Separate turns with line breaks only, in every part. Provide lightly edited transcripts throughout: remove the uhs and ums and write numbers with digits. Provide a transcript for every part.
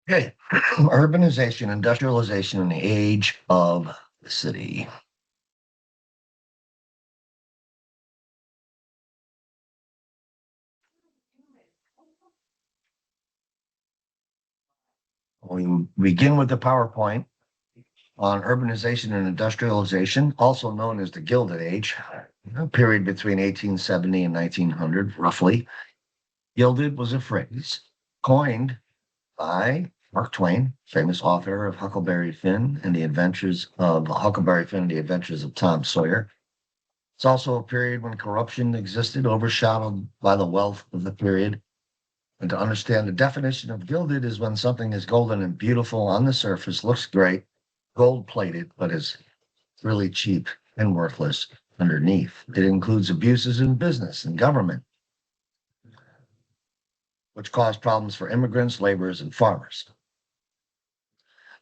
Okay, urbanization, industrialization, and the age of the city. We begin with the PowerPoint on urbanization and industrialization, also known as the Gilded Age, a period between 1870 and 1900, roughly. Gilded was a phrase coined by Mark Twain, famous author of Huckleberry Finn and the Adventures of Huckleberry Finn and the Adventures of Tom Sawyer. It's also a period when corruption existed, overshadowed by the wealth of the period. And to understand the definition of gilded is when something is golden and beautiful on the surface, looks great, gold plated, but is really cheap and worthless underneath. It includes abuses in business and government, which cause problems for immigrants, laborers, and farmers.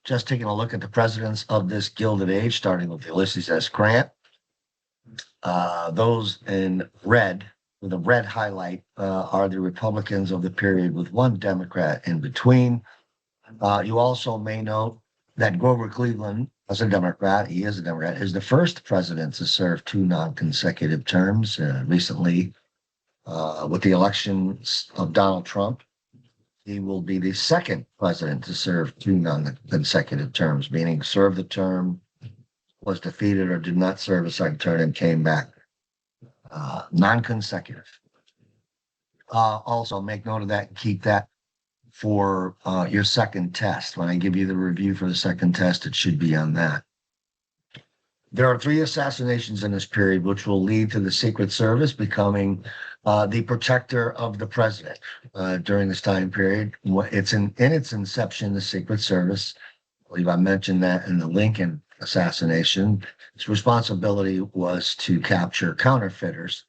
Just taking a look at the presidents of this Gilded Age, starting with Ulysses S. Grant. Those in red, with a red highlight, are the Republicans of the period with one Democrat in between. You also may note that Grover Cleveland, as a Democrat, he is a Democrat, is the first president to serve two non-consecutive terms. Recently, with the election of Donald Trump, he will be the second president to serve two non-consecutive terms, meaning served the term, was defeated, or did not serve a second term and came back non-consecutive. Also, make note of that and keep that for your second test. When I give you the review for the second test, it should be on that. There are three assassinations in this period, which will lead to the Secret Service becoming the protector of the president during this time period. It's in its inception, the Secret Service, I believe I mentioned that in the Lincoln assassination, its responsibility was to capture counterfeiters.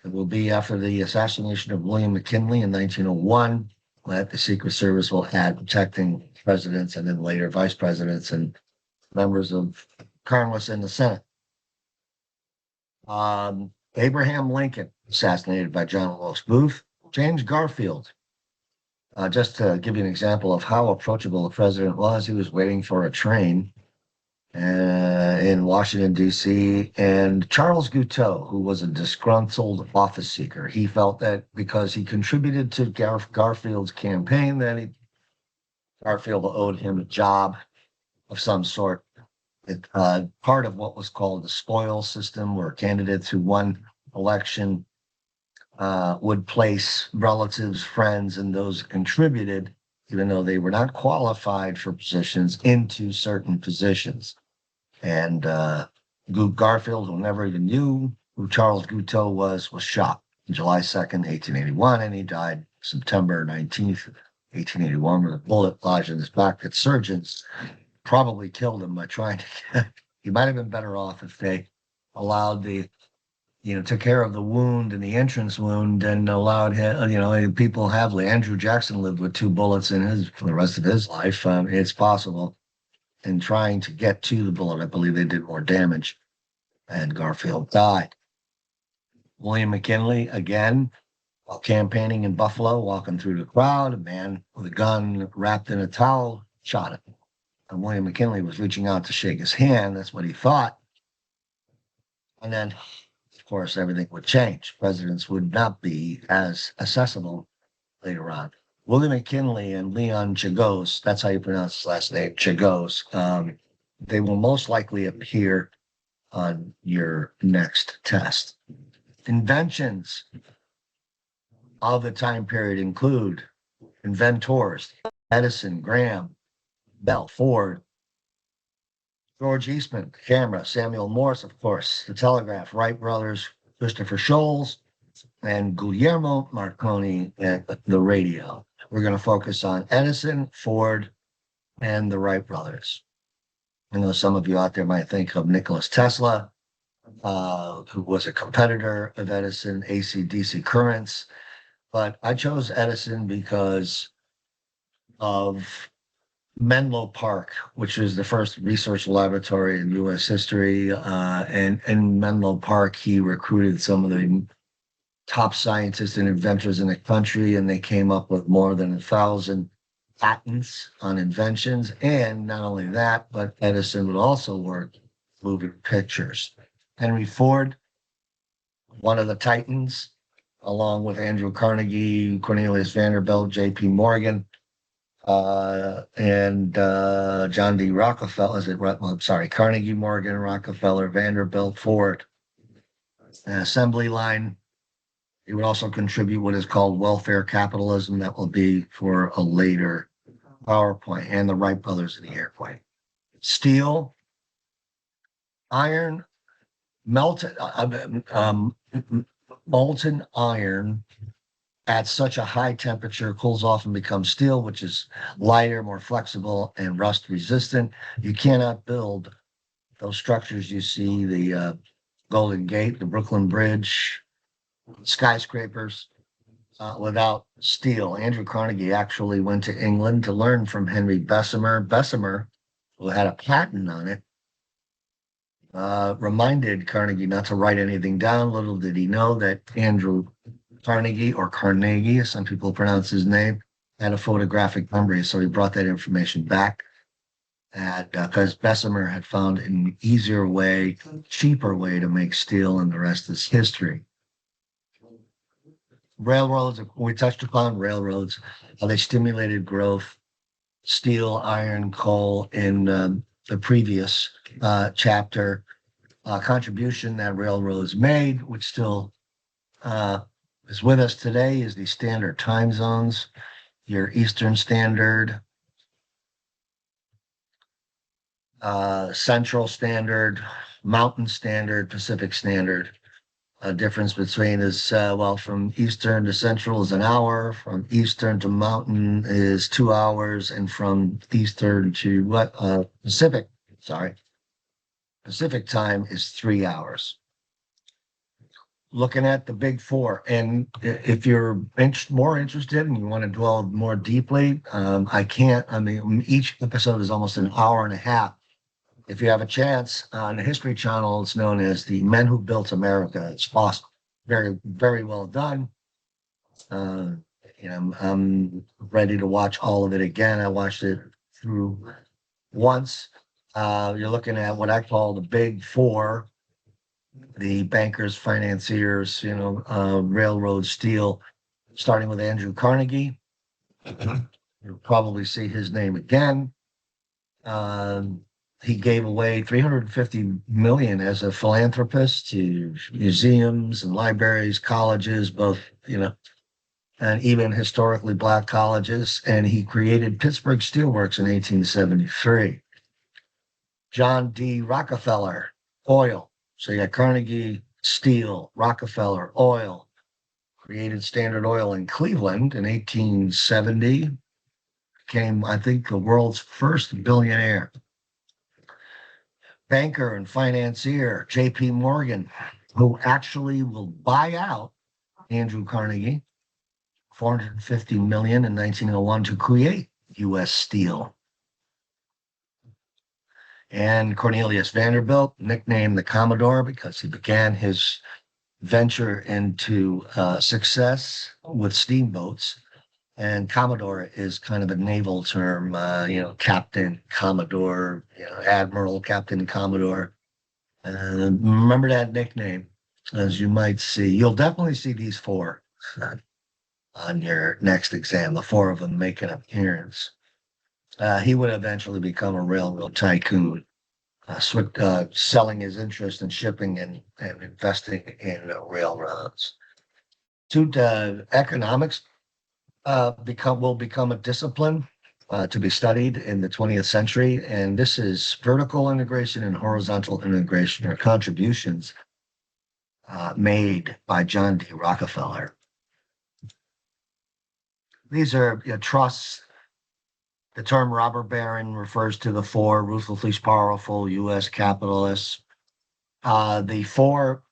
It will be after the assassination of William McKinley in 1901 that the Secret Service will add protecting presidents and then later vice presidents and members of Congress and the Senate. Abraham Lincoln, assassinated by John Wilkes Booth. James Garfield, just to give you an example of how approachable the president was, he was waiting for a train in Washington, D.C., and Charles Guiteau, who was a disgruntled office seeker. He felt that because he contributed to Garfield's campaign, that Garfield owed him a job of some sort. Part of what was called the spoil system, where candidates who won election would place relatives, friends, and those who contributed, even though they were not qualified for positions, into certain positions. And Garfield, who never even knew who Charles Guiteau was shot on July 2nd, 1881, and he died September 19th, 1881, with a bullet lodged in his back that surgeons probably killed him by trying to get. He might have been better off if they allowed took care of the wound and the entrance wound and allowed him, people have, Andrew Jackson lived with two bullets for the rest of his life. It's possible. In trying to get to the bullet, I believe they did more damage, and Garfield died. William McKinley, again, while campaigning in Buffalo, walking through the crowd, a man with a gun wrapped in a towel shot him. And William McKinley was reaching out to shake his hand. That's what he thought. And then, of course, everything would change. Presidents would not be as accessible later on. William McKinley and Leon Czagos, that's how you pronounce his last name, Czagos, they will most likely appear on your next test. Inventions of the time period include inventors: Edison, Graham, Bell, Ford, George Eastman, camera, Samuel Morse, of course, the telegraph, Wright brothers, Christopher Sholes, and Guglielmo Marconi at the radio. We're going to focus on Edison, Ford, and the Wright brothers. I know some of you out there might think of Nicholas Tesla, who was a competitor of Edison, AC/DC currents, but I chose Edison because of Menlo Park, which is the first research laboratory in U.S. history. And in Menlo Park, he recruited some of the top scientists and inventors in the country, and they came up with more than 1,000 patents on inventions. And not only that, but Edison would also work moving pictures. Henry Ford, one of the titans, along with Andrew Carnegie, Cornelius Vanderbilt, J.P. Morgan, and John D. Rockefeller. I'm sorry, Carnegie, Morgan, Rockefeller, Vanderbilt, Ford. An assembly line. He would also contribute what is called welfare capitalism. That will be for a later PowerPoint, and the Wright brothers in the airplane. Steel, iron, melted, molten iron at such a high temperature cools off and becomes steel, which is lighter, more flexible, and rust resistant. You cannot build those structures you see, the Golden Gate, the Brooklyn Bridge, skyscrapers, without steel. Andrew Carnegie actually went to England to learn from Henry Bessemer. Bessemer, who had a patent on it, reminded Carnegie not to write anything down. Little did he know that Andrew Carnegie, or Carnegie, as some people pronounce his name, had a photographic memory, so he brought that information back. And because Bessemer had found an easier way, cheaper way to make steel, and the rest is history. Railroads, we touched upon railroads, how they stimulated growth. Steel, iron, coal in the previous chapter. Contribution that railroads made, which still is with us today, is the standard time zones. Your Eastern Standard, Central Standard, Mountain Standard, Pacific Standard. Difference between is, well, from Eastern to Central is an hour, from Eastern to Mountain is 2 hours, and from Eastern to Pacific time is 3 hours. Looking at the big four, and if you're more interested and you want to dwell more deeply, each episode is almost an hour and a half. If you have a chance, on the History Channel, it's known as The Men Who Built America. It's awesome. Very, very well done. I'm ready to watch all of it again. I watched it through once. You're looking at what I call the big four: the bankers, financiers, railroad, steel, starting with Andrew Carnegie. You'll probably see his name again. He gave away $350 million as a philanthropist to museums and libraries, colleges, both, and even historically Black colleges. And he created Pittsburgh Steelworks in 1873. John D. Rockefeller, oil. So you got Carnegie, steel, Rockefeller, oil. Created Standard Oil in Cleveland in 1870. Became, I think, the world's first billionaire. Banker and financier, J.P. Morgan, who actually will buy out Andrew Carnegie, $450 million in 1901 to create U.S. Steel. And Cornelius Vanderbilt, nicknamed the Commodore because he began his venture into success with steamboats. And Commodore is kind of a naval term, Captain, Commodore, Admiral, Captain, Commodore. Remember that nickname, as you might see. You'll definitely see these four on your next exam, the four of them make an appearance. He would eventually become a railroad tycoon, selling his interest in shipping and investing in railroads. Economics will become a discipline to be studied in the 20th century. And this is vertical integration and horizontal integration, or contributions made by John D. Rockefeller. These are trusts. The term robber baron refers to the four ruthlessly powerful U.S. capitalists. The four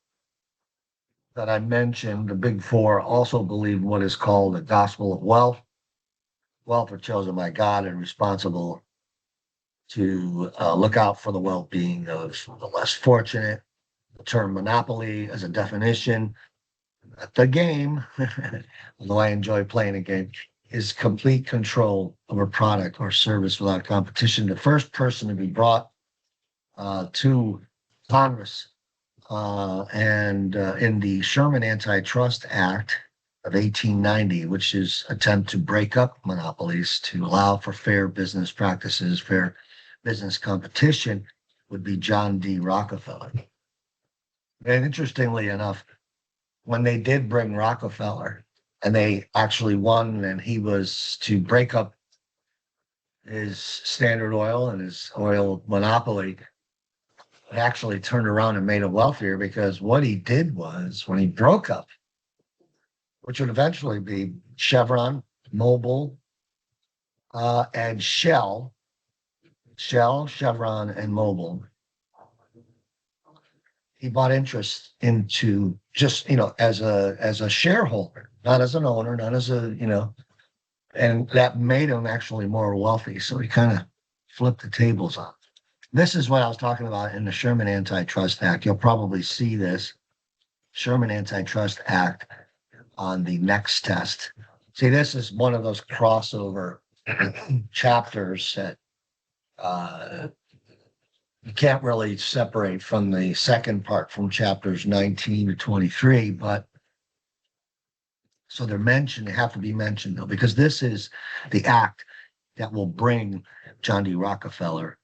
that I mentioned, the big four, also believe what is called the gospel of wealth. Wealth are chosen by God and responsible to look out for the well-being of the less fortunate. The term monopoly as a definition, the game, although I enjoy playing a game, is complete control of a product or service without competition. The first person to be brought to Congress and in the Sherman Antitrust Act of 1890, which is attempt to break up monopolies to allow for fair business practices, fair business competition, would be John D. Rockefeller. And interestingly enough, when they did bring Rockefeller and they actually won, and he was to break up his Standard Oil and his oil monopoly, it actually turned around and made him wealthier, because what he did was, when he broke up, which would eventually be Chevron, Mobil, and Shell, Chevron, and Mobil, he bought interest into, just, as a shareholder, not as an owner, not as a, and that made him actually more wealthy. So he kind of flipped the tables on. This is what I was talking about in the Sherman Antitrust Act. You'll probably see this Sherman Antitrust Act on the next test. See, this is one of those crossover chapters that you can't really separate from the second part, from chapters 19 to 23, but so they're mentioned, they have to be mentioned though, because this is the act that will bring John D. Rockefeller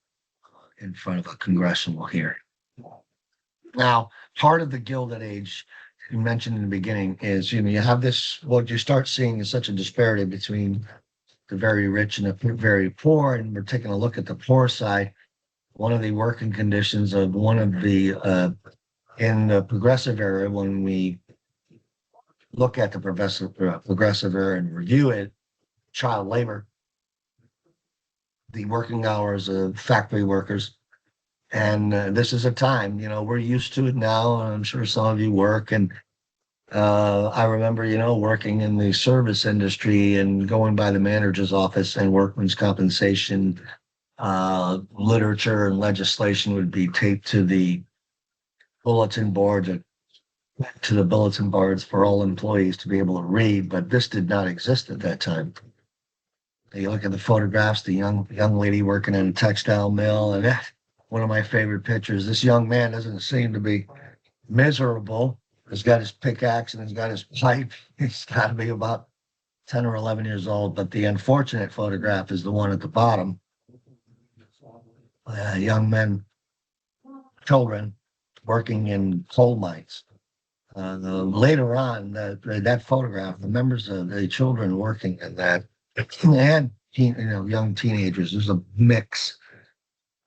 in front of a congressional hearing. Now, part of the Gilded Age you mentioned in the beginning is, you have this, what you start seeing is such a disparity between the very rich and the very poor. And we're taking a look at the poor side. One of the working conditions of one of the, in the progressive era, when we look at the progressive era and review it, child labor, the working hours of factory workers. And this is a time, we're used to it now. And I'm sure some of you work. And I remember, working in the service industry and going by the manager's office, and workman's compensation literature and legislation would be taped to the bulletin board, to the bulletin boards for all employees to be able to read. But this did not exist at that time. You look at the photographs, the young lady working in a textile mill, and one of my favorite pictures, this young man doesn't seem to be miserable. He's got his pickaxe and he's got his pipe. He's got to be about 10 or 11 years old. But the unfortunate photograph is the one at the bottom. Young men, children, working in coal mines. Later on, that photograph, the members of the children working in that, they had young teenagers. There's a mix.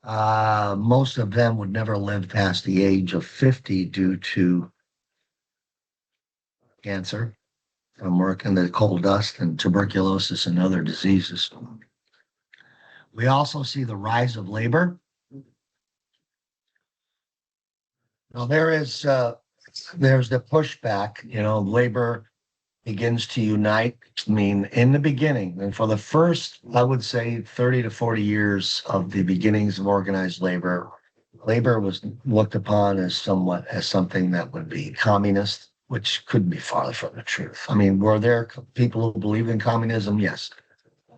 Most of them would never live past the age of 50 due to cancer from work in the coal dust, and tuberculosis and other diseases. We also see the rise of labor. Now there's the pushback, labor begins to unite. I mean, in the beginning, and for the first, I would say 30 to 40 years of the beginnings of organized labor, labor was looked upon as something that would be communist, which couldn't be farther from the truth. I mean, were there people who believed in communism? Yes,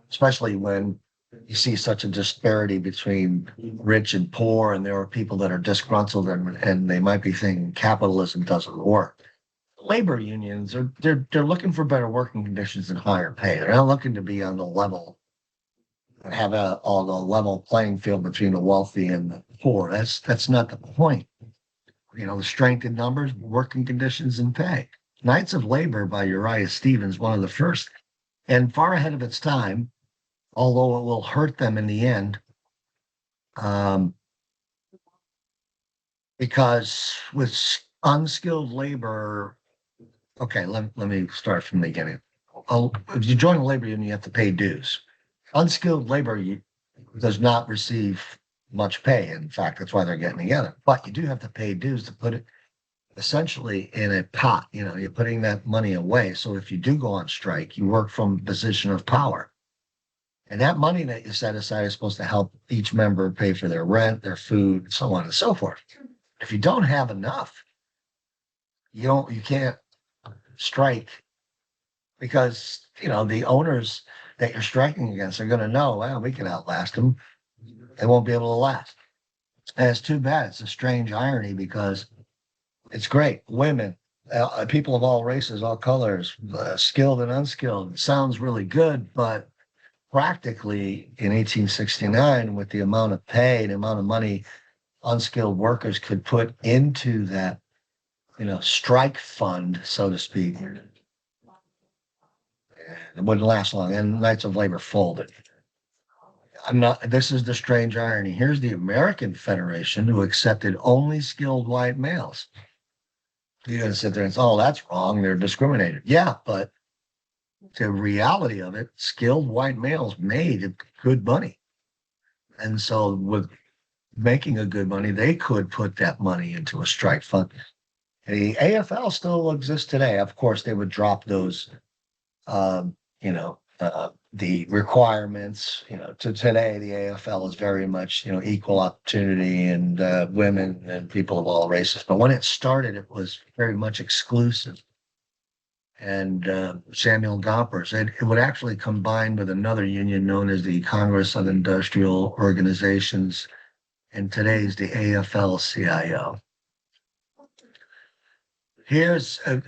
especially when you see such a disparity between rich and poor, and there are people that are disgruntled and they might be thinking capitalism doesn't work. Labor unions they're looking for better working conditions and higher pay. They're not looking to be on the level, have on the level playing field between the wealthy and the poor. That's not the point. The strength in numbers, working conditions, and pay. Knights of Labor by Uriah Stevens, one of the first, and far ahead of its time, although it will hurt them in the end, because with unskilled labor, okay, let me start from the beginning. If you join a labor union, you have to pay dues. Unskilled labor does not receive much pay. In fact, that's why they're getting together. But you do have to pay dues to put it essentially in a pot. You're putting that money away. So if you do go on strike, you work from a position of power. And that money that you set aside is supposed to help each member pay for their rent, their food, so on and so forth. If you don't have enough, you can't strike because, the owners that you're striking against are going to know, well, we can outlast them. They won't be able to last. And it's too bad. It's a strange irony because it's great. Women, people of all races, all colors, skilled and unskilled. It sounds really good, but practically in 1869, with the amount of pay, the amount of money unskilled workers could put into that, strike fund, so to speak, it wouldn't last long. And Knights of Labor folded. This is the strange irony. Here's the American Federation who accepted only skilled white males. You're going to sit there and say, oh, that's wrong. They're discriminated. Yeah, but the reality of it, skilled white males made good money. And so with making a good money, they could put that money into a strike fund. The AFL still exists today. Of course, they would drop those, the requirements. To today, the AFL is very much, equal opportunity and women and people of all races. But when it started, it was very much exclusive. And Samuel Gompers, it would actually combine with another union known as the Congress of Industrial Organizations, and today's the AFL-CIO.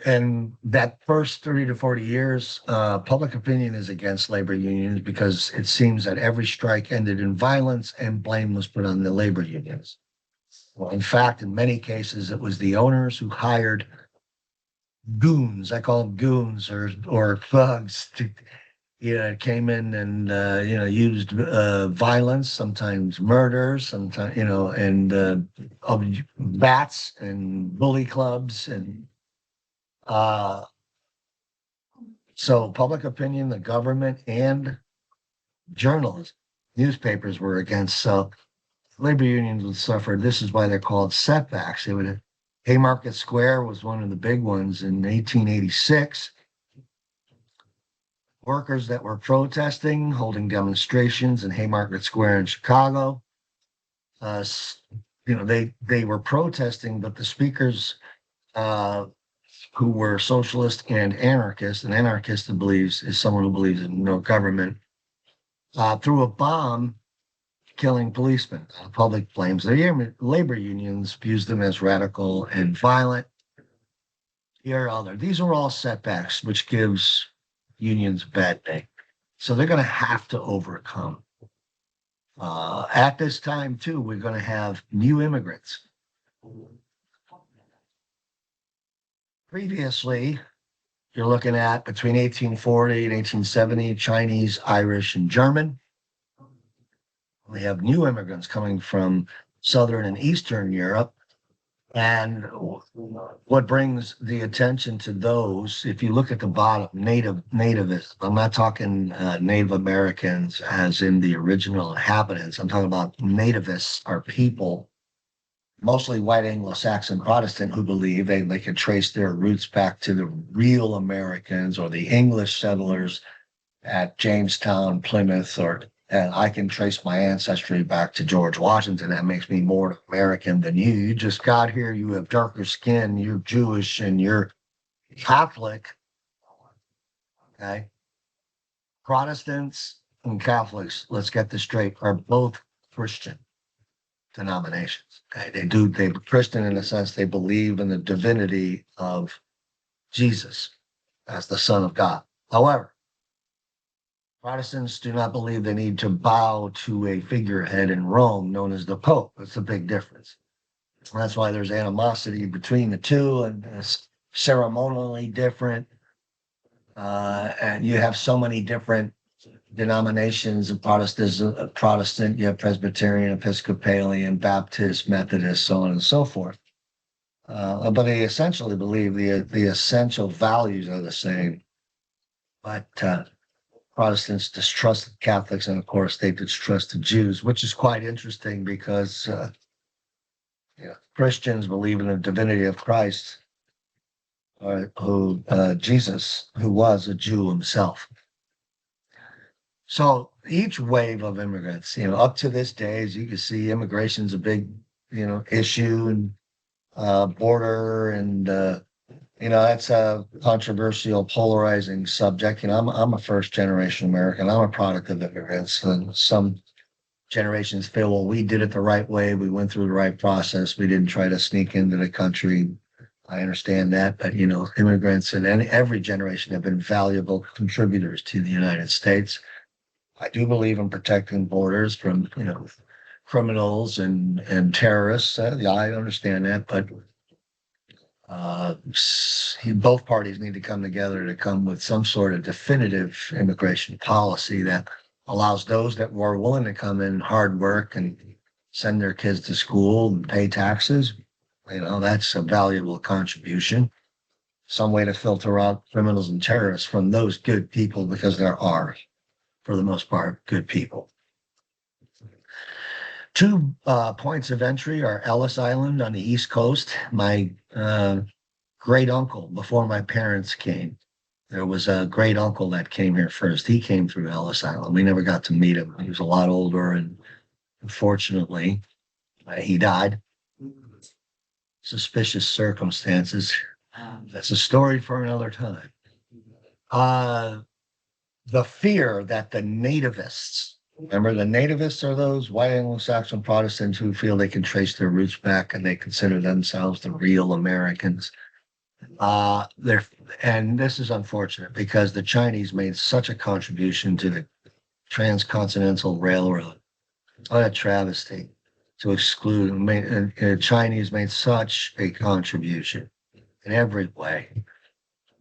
And that first 30 to 40 years, public opinion is against labor unions because it seems that every strike ended in violence and blame was put on the labor unions. Well, in fact, in many cases, it was the owners who hired goons. I call them goons or thugs to, came in and, used violence, sometimes murder, sometimes, and bats and bully clubs. And so public opinion, the government, and journalism, newspapers were against. So labor unions would suffer. This is why they're called setbacks. Haymarket Square was one of the big ones in 1886. Workers that were protesting, holding demonstrations in Haymarket Square in Chicago. They were protesting, but the speakers, who were socialist and anarchist, an anarchist is someone who believes in no government, threw a bomb, killing policemen. The public blames the labor unions, views them as radical and violent. These are all setbacks, which gives unions a bad name. So they're going to have to overcome. At this time, too, we're going to have new immigrants. Previously, you're looking at between 1840 and 1870, Chinese, Irish, and German. We have new immigrants coming from Southern and Eastern Europe. And what brings the attention to those, if you look at the bottom, nativists, I'm not talking Native Americans as in the original inhabitants. I'm talking about nativists are people, mostly white Anglo-Saxon Protestant, who believe they can trace their roots back to the real Americans or the English settlers at Jamestown, Plymouth, and I can trace my ancestry back to George Washington. That makes me more American than you. You just got here. You have darker skin. You're Jewish and you're Catholic. Okay. Protestants and Catholics, let's get this straight, are both Christian denominations. Okay. They're Christian in the sense they believe in the divinity of Jesus as the Son of God. However, Protestants do not believe they need to bow to a figurehead in Rome known as the Pope. That's a big difference. That's why there's animosity between the two, and it's ceremonially different. And you have so many different denominations of Protestant, you have Presbyterian, Episcopalian, Baptist, Methodist, so on and so forth. But they essentially believe the essential values are the same. But Protestants distrust Catholics, and of course they distrust the Jews, which is quite interesting because Christians believe in the divinity of Christ, Jesus, who was a Jew himself. So each wave of immigrants, up to this day, as you can see, immigration is a big, issue, and border and That's a controversial, polarizing subject. I'm a first generation American. I'm a product of immigrants, and some generations feel, well, we did it the right way. We went through the right process. We didn't try to sneak into the country. I understand that, but immigrants in every generation have been valuable contributors to the United States. I do believe in protecting borders from, criminals and terrorists. Yeah, I understand that, but both parties need to come together to come with some sort of definitive immigration policy that allows those that were willing to come in, hard work, and send their kids to school and pay taxes. That's a valuable contribution. Some way to filter out criminals and terrorists from those good people, because there are, for the most part, good people. Two points of entry are Ellis Island on the East Coast. My great uncle, before my parents came, there was a great uncle that came here first. He came through Ellis Island. We never got to meet him. He was a lot older, and unfortunately, he died. Suspicious circumstances. That's a story for another time. The fear that the nativists, remember, the nativists are those white Anglo-Saxon Protestants who feel they can trace their roots back and they consider themselves the real Americans. And this is unfortunate because the Chinese made such a contribution to the transcontinental railroad. What a travesty to exclude. Chinese made such a contribution in every way.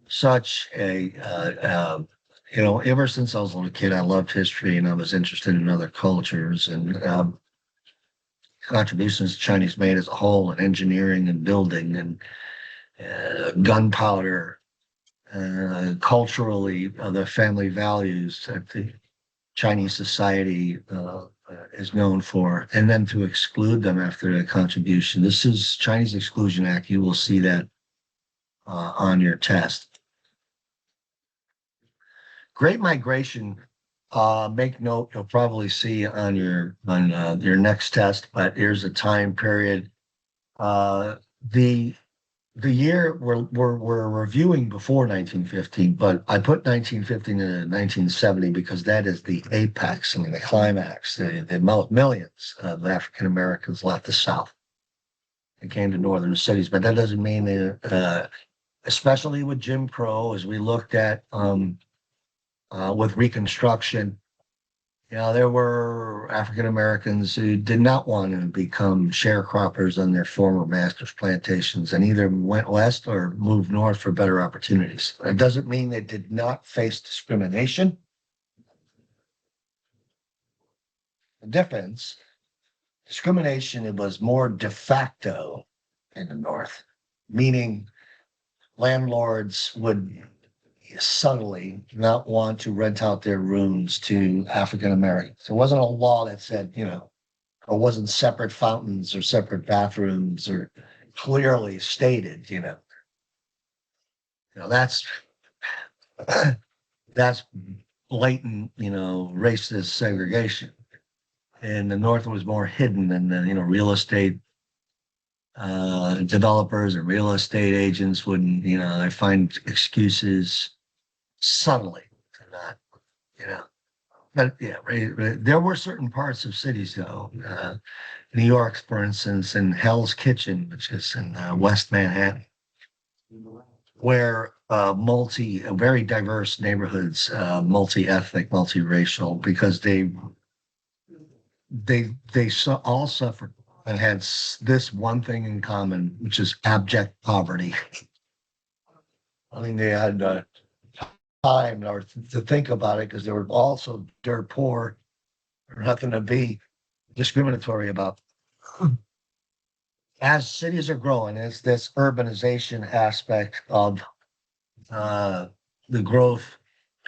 Such a ever since I was a little kid, I loved history and I was interested in other cultures, and contributions the Chinese made as a whole in engineering and building and gunpowder, culturally, the family values that the Chinese society is known for, and then to exclude them after the contribution. This is Chinese Exclusion Act. You will see that on your test. Great Migration, make note, you'll probably see on your next test, but here's a time period. The year we're reviewing before 1915, but I put 1915 to 1970 because that is the apex, the climax. The millions of African Americans left the South and came to northern cities, but that doesn't mean that, especially with Jim Crow, as we looked at with Reconstruction, there were African Americans who did not want to become sharecroppers on their former masters' plantations and either went west or moved north for better opportunities. It doesn't mean they did not face discrimination. The difference, discrimination, it was more de facto in the North, meaning landlords would subtly not want to rent out their rooms to African Americans. There wasn't a law that said, or wasn't separate fountains or separate bathrooms or clearly stated, that's that's blatant, racist segregation. And the North was more hidden, and real estate developers and real estate agents wouldn't, they find excuses subtly to not, but yeah, there were certain parts of cities though, New York, for instance, in Hell's Kitchen, which is in West Manhattan, where very diverse neighborhoods, multi-ethnic, multiracial, because they all suffered and had this one thing in common, which is abject poverty. They had time or to think about it because they were also dirt poor, or nothing to be discriminatory about. As cities are growing, as this urbanization aspect of the growth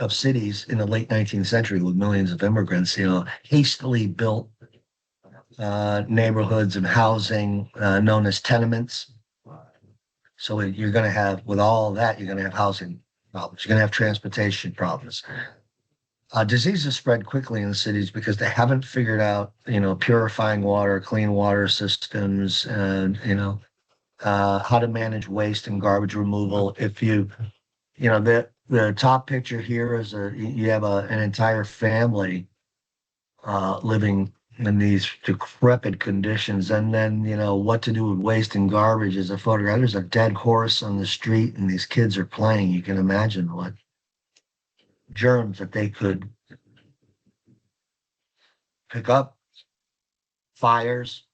of cities in the late 19th century with millions of immigrants, hastily built neighborhoods and housing known as tenements. So you're going to have, with all that, you're going to have housing problems. You're going to have transportation problems. Diseases spread quickly in the cities because they haven't figured out, purifying water, clean water systems, and, how to manage waste and garbage removal. If the top picture here is you have an entire family living in these decrepit conditions, and then what to do with waste and garbage is a photograph. There's a dead horse on the street, and these kids are playing. You can imagine what germs that they could pick up. Fires.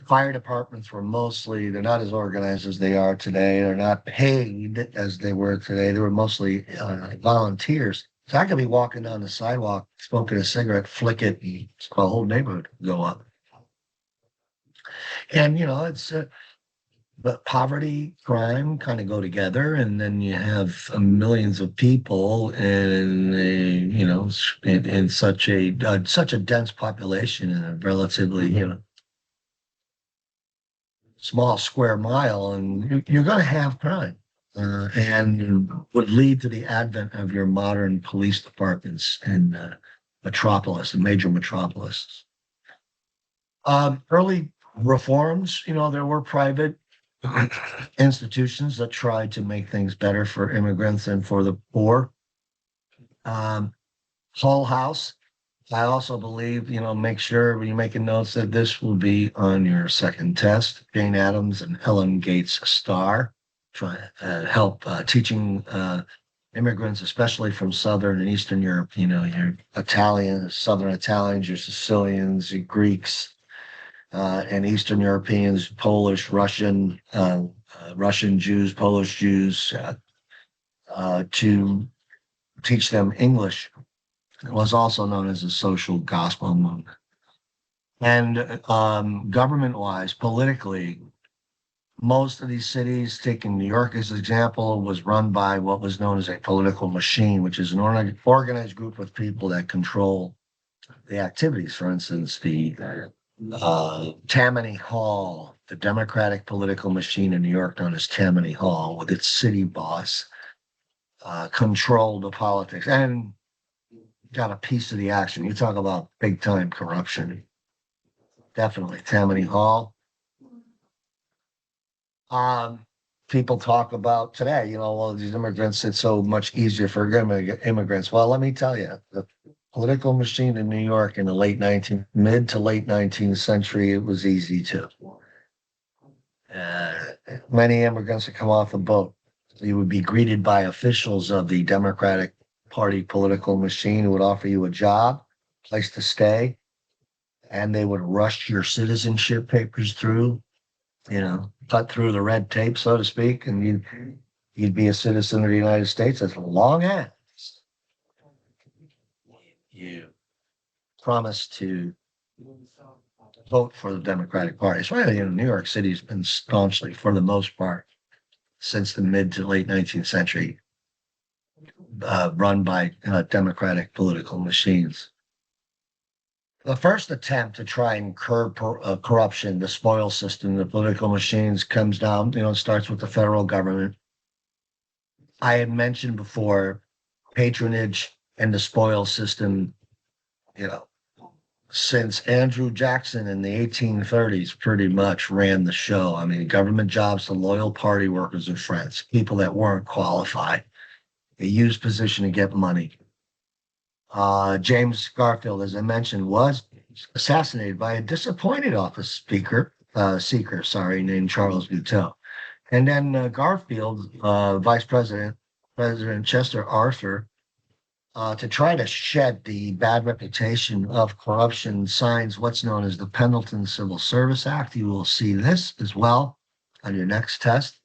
Fire departments were they're not as organized as they are today. They're not paid as they were today. They were mostly volunteers. So I could be walking down the sidewalk, smoking a cigarette, flick it, and the whole neighborhood would go up. And, it's but poverty, crime kind of go together, and then you have millions of people in such a dense population in a relatively, small square mile, and you're going to have crime, and would lead to the advent of your modern police departments in major metropolis. Early reforms, there were private institutions that tried to make things better for immigrants and for the poor. Hull House. I also believe, make sure when you're making notes that this will be on your second test. Jane Addams and Ellen Gates Starr try help teaching immigrants, especially from Southern and Eastern Europe, your Italians, Southern Italians, your Sicilians, your Greeks, and Eastern Europeans, Polish, Russian, Russian Jews, Polish Jews, to teach them English. It was also known as the social gospel movement. And government-wise, politically, most of these cities, taking New York as an example, was run by what was known as a political machine, which is an organized group of people that control the activities. For instance, the Tammany Hall, the Democratic political machine in New York known as Tammany Hall, with its city boss, controlled the politics and got a piece of the action. You talk about big time corruption. Definitely Tammany Hall. People talk about today, well, these immigrants, it's so much easier for immigrants. Well, let me tell you, the political machine in New York in the mid to late 19th century, it was easy too. Many immigrants would come off the boat. You would be greeted by officials of the Democratic Party political machine who would offer you a job, place to stay, and they would rush your citizenship papers through, cut through the red tape, so to speak, and you'd be a citizen of the United States as long as you promise to vote for the Democratic Party. So, New York City's been staunchly, for the most part, since the mid to late 19th century, run by Democratic political machines. The first attempt to try and curb corruption, the spoil system, the political machines, comes down, starts with the federal government. I had mentioned before patronage and the spoil system, since Andrew Jackson in the 1830s pretty much ran the show. I mean, government jobs to loyal party workers and friends, people that weren't qualified. They used position to get money. James Garfield, as I mentioned, was assassinated by a disappointed office seeker, named Charles Guiteau. And then Garfield, Vice President Chester Arthur, to try to shed the bad reputation of corruption, signs what's known as the Pendleton Civil Service Act. You will see this as well on your next test.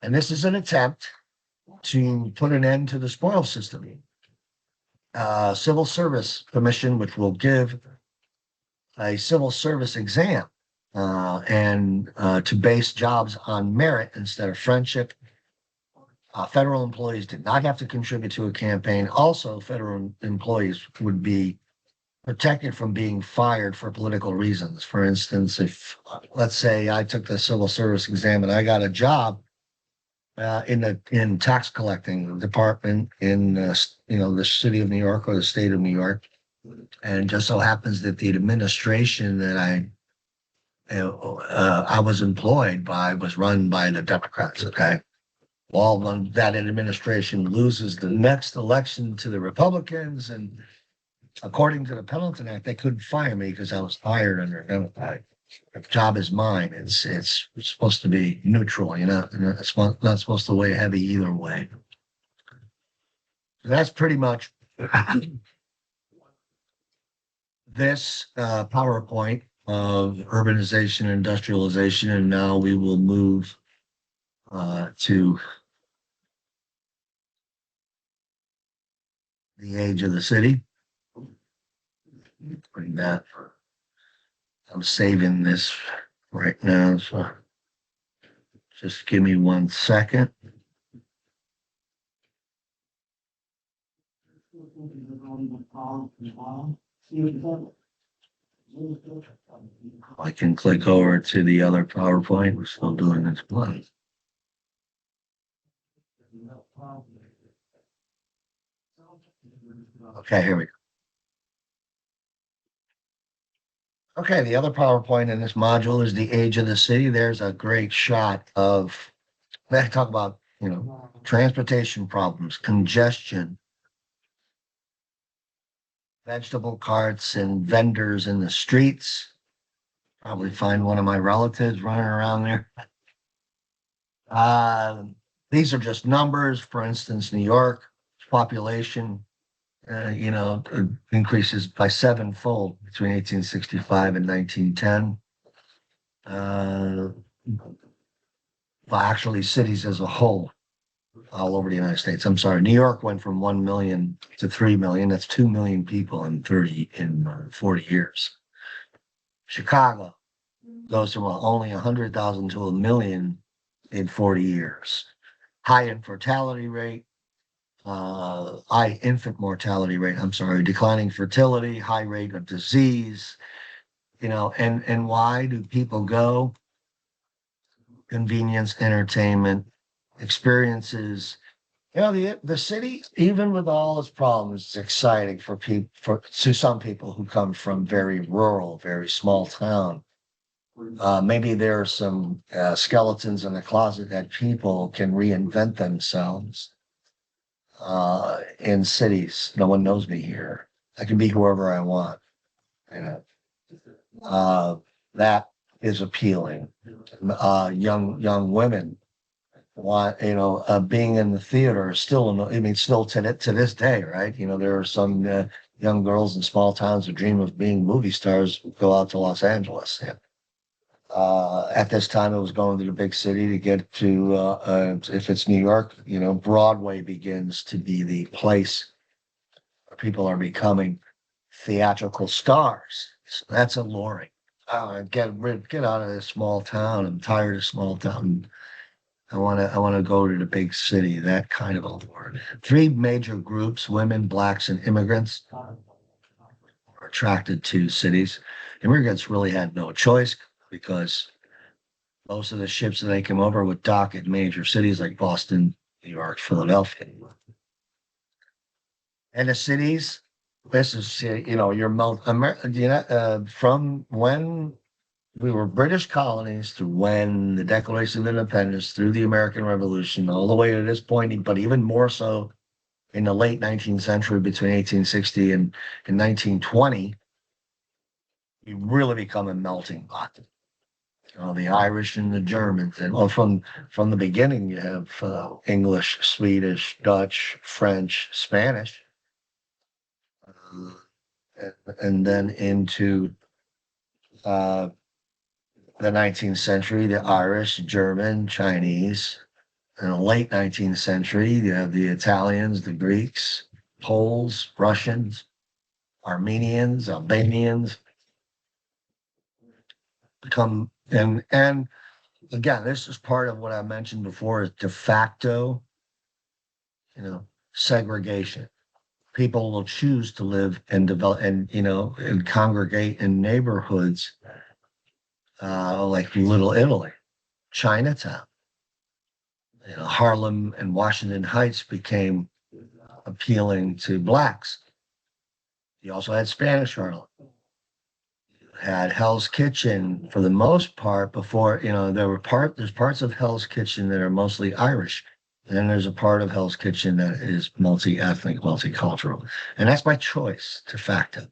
And this is an attempt to put an end to the spoil system. Civil Service Commission, which will give a civil service exam and to base jobs on merit instead of friendship. Federal employees did not have to contribute to a campaign. Also, federal employees would be protected from being fired for political reasons. For instance, if, let's say, I took the civil service exam and I got a job in tax collecting department in the city of New York or the state of New York, and it just so happens that the administration that I I was was run by the Democrats. Okay. Well, when that administration loses the next election to the Republicans, and according to the Pendleton Act, they couldn't fire me because I was hired under a Democrat. The job is mine. It's supposed to be neutral. It's not supposed to weigh heavy either way. So that's pretty much this PowerPoint of urbanization and industrialization, and now we will move to the age of the city. Bring that. I'm saving this right now, so just give me 1 second. I can click over to the other PowerPoint. We're still doing this one. Okay, here we go. Okay, the other PowerPoint in this module is the age of the city. There's a great shot of, they talk about, transportation problems, congestion, vegetable carts and vendors in the streets. Probably find one of my relatives running around there. These are just numbers. For instance, New York population, increases by sevenfold between 1865 and 1910. Well, actually, cities as a whole, all over the United States. I'm sorry, New York went from 1 million to 3 million. That's 2 million people in 40 years. Chicago goes from only 100,000 to 1 million in 40 years. High infertility rate, high infant mortality rate, declining fertility, high rate of disease, and why do people go? Convenience, entertainment, experiences. The city, even with all its problems, is exciting to some people who come from very rural, very small town. Maybe there are some skeletons in the closet that people can reinvent themselves in cities. No one knows me here. I can be whoever I want. That is appealing. Young women want, being in the theater is still, still to this day, right? There are some young girls in small towns who dream of being movie stars who go out to Los Angeles. At this time, it was going to the big city to get to, if it's New York, Broadway begins to be the place where people are becoming theatrical stars. So that's alluring. Get out of this small town. I'm tired of small town. I want to go to the big city. That kind of allure. 3 major groups: women, blacks, and immigrants, are attracted to cities. Immigrants really had no choice because most of the ships that they come over would dock at major cities like Boston, New York, Philadelphia. And the cities, this is, from when we were British colonies to when the Declaration of Independence, through the American Revolution, all the way to this point, but even more so in the late 19th century, between 1860 and 1920, we really become a melting pot. The Irish and the Germans, and from the beginning, you have English, Swedish, Dutch, French, Spanish, and then into the 19th century, the Irish, German, Chinese. In the late 19th century, you have the Italians, the Greeks, Poles, Russians, Armenians, Albanians. And again, this is part of what I mentioned before, is de facto, segregation. People will choose to live and develop and congregate in neighborhoods like Little Italy, Chinatown. Harlem and Washington Heights became appealing to blacks. You also had Spanish Harlem. You had Hell's Kitchen for the most part before, there's parts of Hell's Kitchen that are mostly Irish. And then there's a part of Hell's Kitchen that is multi-ethnic, multicultural. And that's by choice, de facto.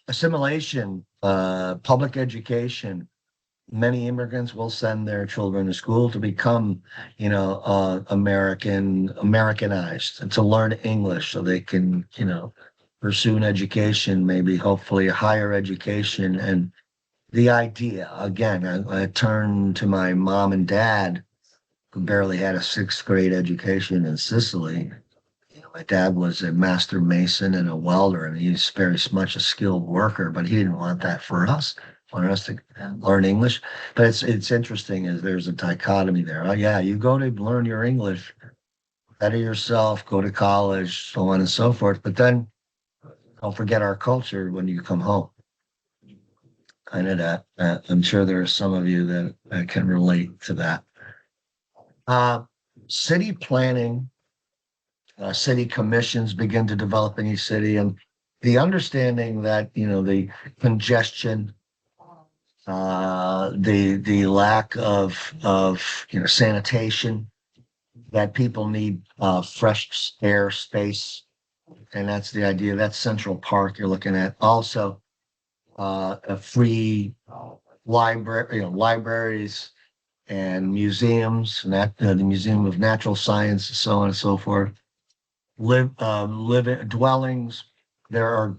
Assimilation, public education. Many immigrants will send their children to school to become, Americanized and to learn English so they can, pursue an education, maybe hopefully a higher education. And the idea, again, I turned to my mom and dad, who barely had a sixth grade education in Sicily. My dad was a master mason and a welder, and he's very much a skilled worker, but he didn't want that for us. He wanted us to learn English. But it's interesting is there's a dichotomy there. Oh, yeah, you go to learn your English, better yourself, go to college, so on and so forth. But then don't forget our culture when you come home. I know that. I'm sure there are some of you that can relate to that. City planning, city commissions begin to develop in each city, and the understanding that the congestion, the lack of sanitation, that people need fresh air, space, and that's the idea. That's Central Park you're looking at. Also, a free library, libraries and museums, and that the Museum of Natural Science, so on and so forth. Living dwellings. There are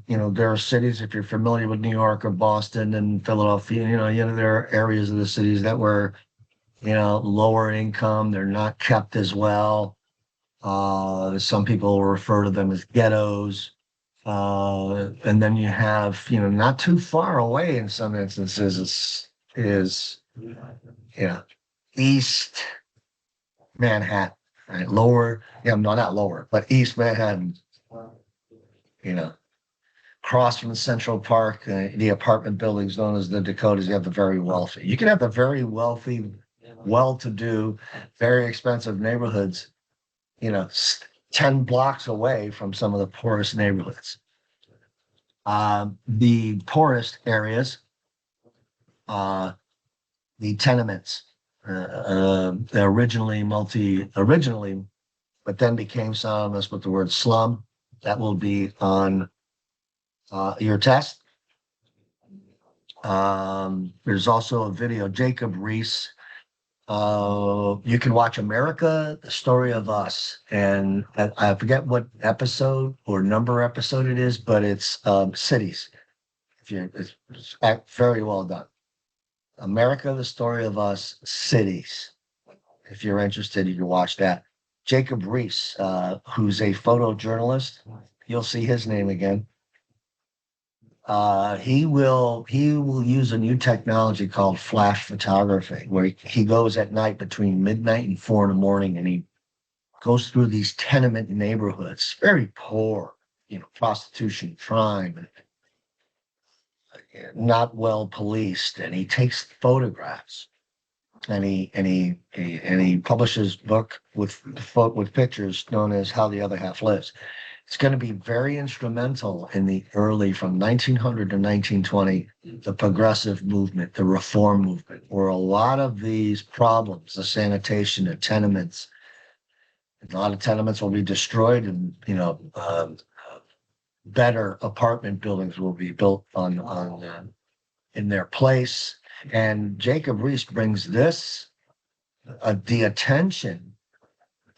cities, if you're familiar with New York or Boston and Philadelphia, there are areas of the cities that were, lower income. They're not kept as well. Some people refer to them as ghettos. And then you have, not too far away in some instances is East Manhattan, right? Lower, no, not lower, but East Manhattan, across from the Central Park, the apartment buildings known as the Dakotas, you have the very wealthy. You can have the very wealthy, well-to-do, very expensive neighborhoods, 10 blocks away from some of the poorest neighborhoods. The poorest areas, the tenements, originally, but then became synonymous with the word slum. That will be on your test. There's also a video, Jacob Riis. You can watch America, the Story of Us. And I forget what episode or number episode it is, but it's cities. It's very well done. America, the Story of Us, cities. If you're interested, you can watch that. Jacob Riis, who's a photojournalist, you'll see his name again. He will use a new technology called flash photography, where he goes at night between midnight and 4 a.m, and he goes through these tenement neighborhoods, very poor, prostitution, crime, not well policed, and he takes photographs, and he publishes book with pictures known as How the Other Half Lives. It's going to be very instrumental in the early, from 1900 to 1920, the progressive movement, the reform movement, where a lot of these problems, the sanitation, the tenements, a lot of tenements will be destroyed, and better apartment buildings will be built on in their place. And Jacob Riis brings this the attention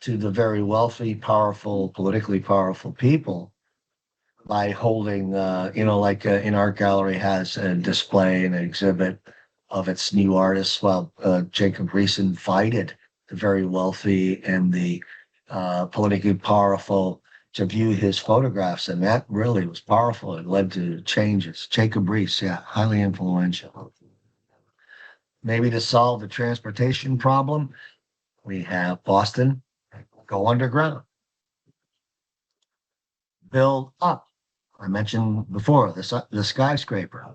to the very wealthy, powerful, politically powerful people by holding, like an art gallery has a display and an exhibit of its new artists. Well, Jacob Riis invited the very wealthy and the politically powerful to view his photographs, and that really was powerful. It led to changes. Jacob Riis, yeah, highly influential. Maybe to solve the transportation problem, we have Boston go underground, build up. I mentioned before the skyscraper.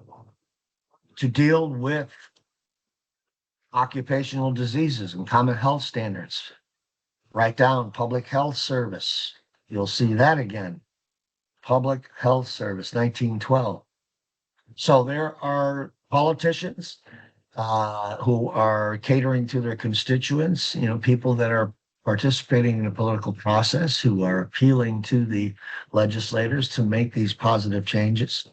To deal with occupational diseases and common health standards, write down Public Health Service. You'll see that again. Public Health Service, 1912. So there are politicians who are catering to their constituents, people that are participating in the political process, who are appealing to the legislators to make these positive changes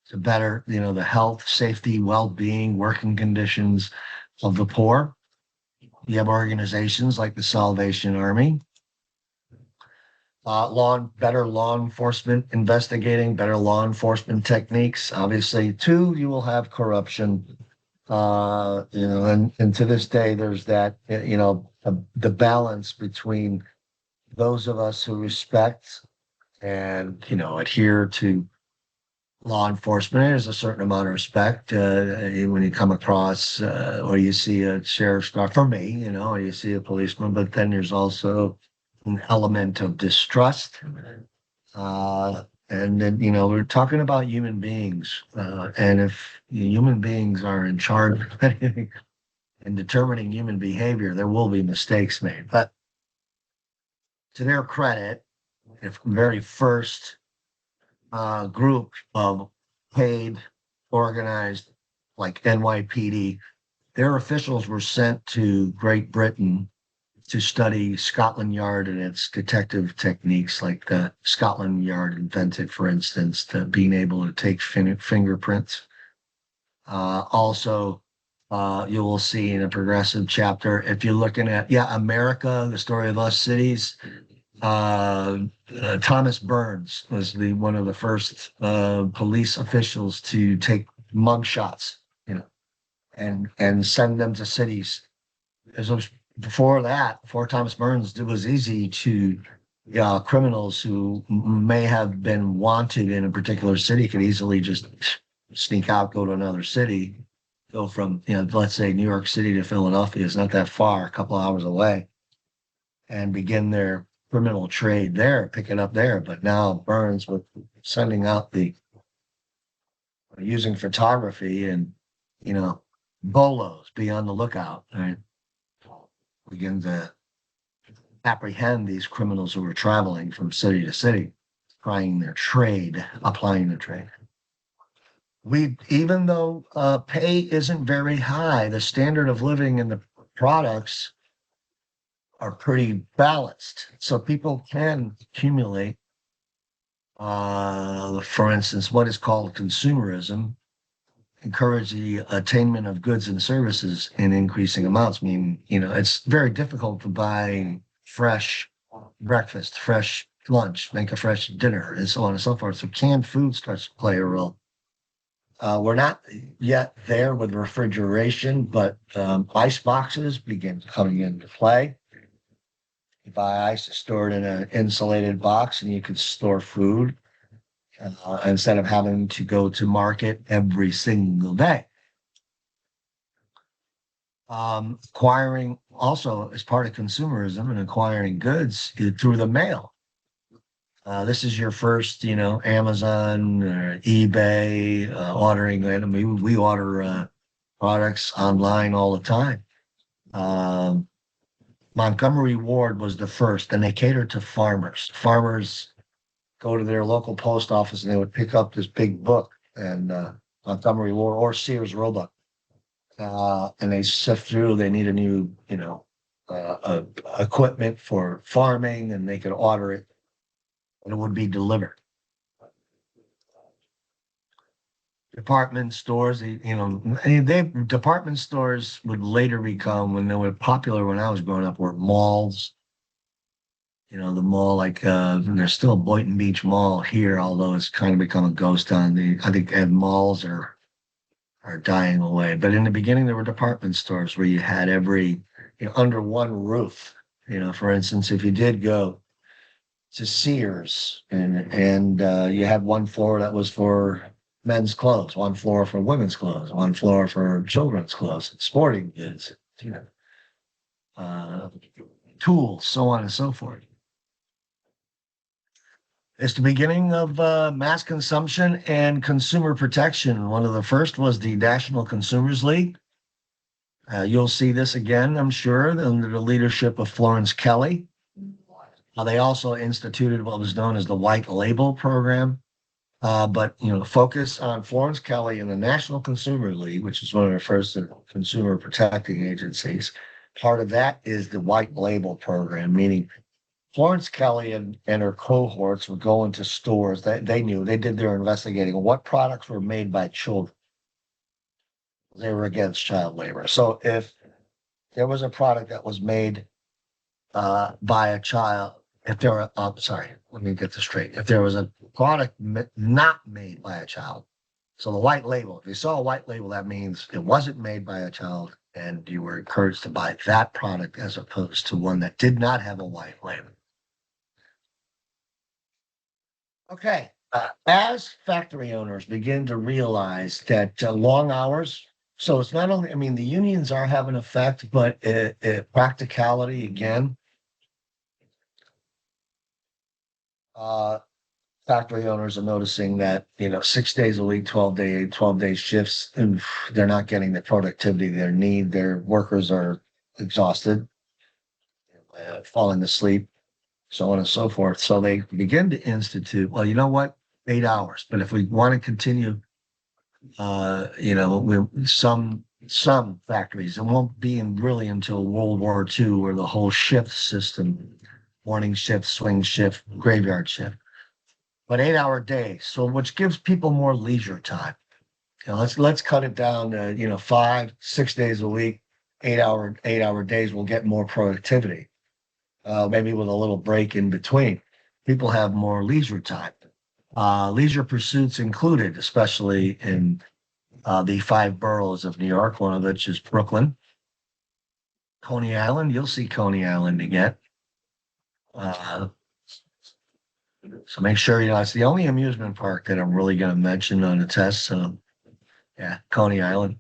to better, the health, safety, well-being, working conditions of the poor. You have organizations like the Salvation Army, better law enforcement investigating, better law enforcement techniques. Obviously, too, you will have corruption. And to this day, there's that, the balance between those of us who respect and, adhere to law enforcement. There's a certain amount of respect when you come across or you see a sheriff's car, for me, or you see a policeman, but then there's also an element of distrust. And then, we're talking about human beings. And if human beings are in charge of anything in determining human behavior, there will be mistakes made. But to their credit, if very first group of paid, organized, like NYPD, their officials were sent to Great Britain to study Scotland Yard and its detective techniques, like the Scotland Yard invented, for instance, to being able to take fingerprints. Also, you will see in a progressive chapter, if you're looking at, America, the story of us cities, Thomas Burns was one of the first police officials to take mug shots, and send them to cities. Before Thomas Burns, it was easy to criminals who may have been wanted in a particular city could easily just sneak out, go to another city, go from, let's say New York City to Philadelphia is not that far, a couple hours away, and begin their criminal trade there, pick it up there. But now Burns, with sending out using photography and, bolos, be on the lookout, right? Begin to apprehend these criminals who are traveling from city to city, applying their trade. Even though pay isn't very high, the standard of living and the products are pretty balanced. So people can accumulate, for instance, what is called consumerism, encourage the attainment of goods and services in increasing amounts. I mean, it's very difficult to buy fresh breakfast, fresh lunch, make a fresh dinner, and so on and so forth. So canned food starts to play a role. We're not yet there with refrigeration, but ice boxes begin coming into play. You buy ice, store it in an insulated box, and you can store food instead of having to go to market every single day. Acquiring also as part of consumerism and acquiring goods through the mail. This is your first, Amazon or eBay ordering. I mean, we order products online all the time. Montgomery Ward was the first, and they catered to farmers. Farmers go to their local post office and they would pick up this big book, and Montgomery Ward or Sears Roebuck, and they sift through. They need a new, equipment for farming, and they could order it, and it would be delivered. Department stores, department stores would later become, when they were popular when I was growing up, were malls. The mall, like there's still a Boynton Beach Mall here, although it's kind of become a ghost town. I think malls are dying away. But in the beginning, there were department stores where you had every, under one roof. For instance, if you did go to Sears and you had one floor that was for men's clothes, one floor for women's clothes, one floor for children's clothes, sporting goods, tools, so on and so forth. It's the beginning of mass consumption and consumer protection. One of the first was the National Consumers League. You'll see this again, I'm sure, under the leadership of Florence Kelly. They also instituted what was known as the White Label Program. But focus on Florence Kelly and the National Consumer League, which is one of the first consumer protecting agencies. Part of that is the white label program, meaning Florence Kelly and her cohorts would go into stores that they knew they did their investigating on what products were made by children. They were against child labor. So if there was a product that was made by a child, if there were, sorry, let me get this straight. If there was a product not made by a child, so the white label, if you saw a white label, that means it wasn't made by a child and you were encouraged to buy that product as opposed to one that did not have a white label. Okay. As factory owners begin to realize that long hours, so it's not only, I mean, the unions are having an effect, but practicality again, uh, factory owners are noticing that 6 days a week, 12 day shifts, and they're not getting the productivity they need. Their workers are exhausted, falling asleep, so on and so forth. So they begin to institute, well, you know what, 8 hours. But if we want to continue, some factories, it won't be really until World War II where the whole shift system, morning shift, swing shift, graveyard shift, but 8 hour days. So which gives people more leisure time. Let's cut it down to 5, 6 days a week, 8 hour days. Will get more productivity, maybe with a little break in between. People have more leisure time. Leisure pursuits included, especially in the five boroughs of New York, one of which is Brooklyn. Coney Island, you'll see Coney Island again. Uh, so make sure, it's the only amusement park that I'm really going to mention on the test. So, yeah, Coney Island.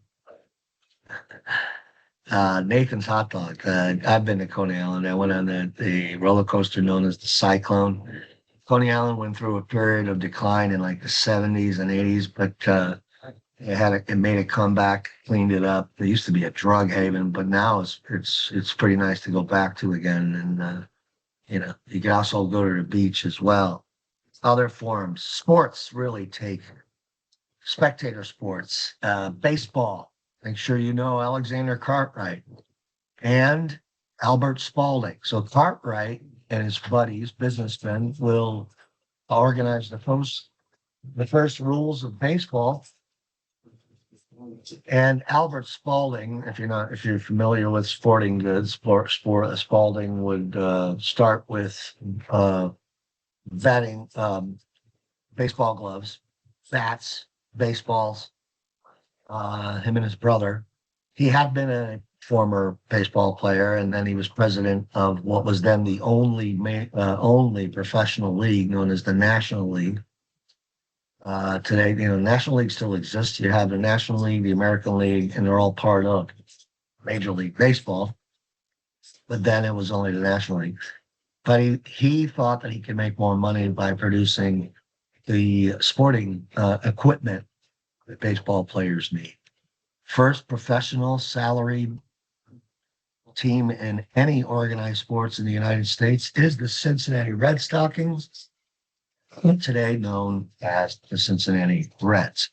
Nathan's Hot Dog. I've been to Coney Island. I went on the roller coaster known as the Cyclone. Coney Island went through a period of decline in like the 70s and 80s, but it made a comeback, cleaned it up. It used to be a drug haven, but now it's pretty nice to go back to again. And you can also go to the beach as well. Other forms, sports really take spectator sports, baseball. Make sure you know Alexander Cartwright and Albert Spalding. So Cartwright and his buddies, businessmen, will organize the first rules of baseball. And Albert Spalding, if you're familiar with sporting goods, Spalding would start with vetting baseball gloves, bats, baseballs. Him and his brother. He had been a former baseball player, and then he was president of what was then the only professional league known as the National League. Today, the National League still exists. You have the National League, the American League, and they're all part of Major League Baseball. But then it was only the National League. But he thought that he could make more money by producing the sporting equipment that baseball players need. First professional salaried team in any organized sports in the United States is the Cincinnati Red Stockings, today known as the Cincinnati Reds.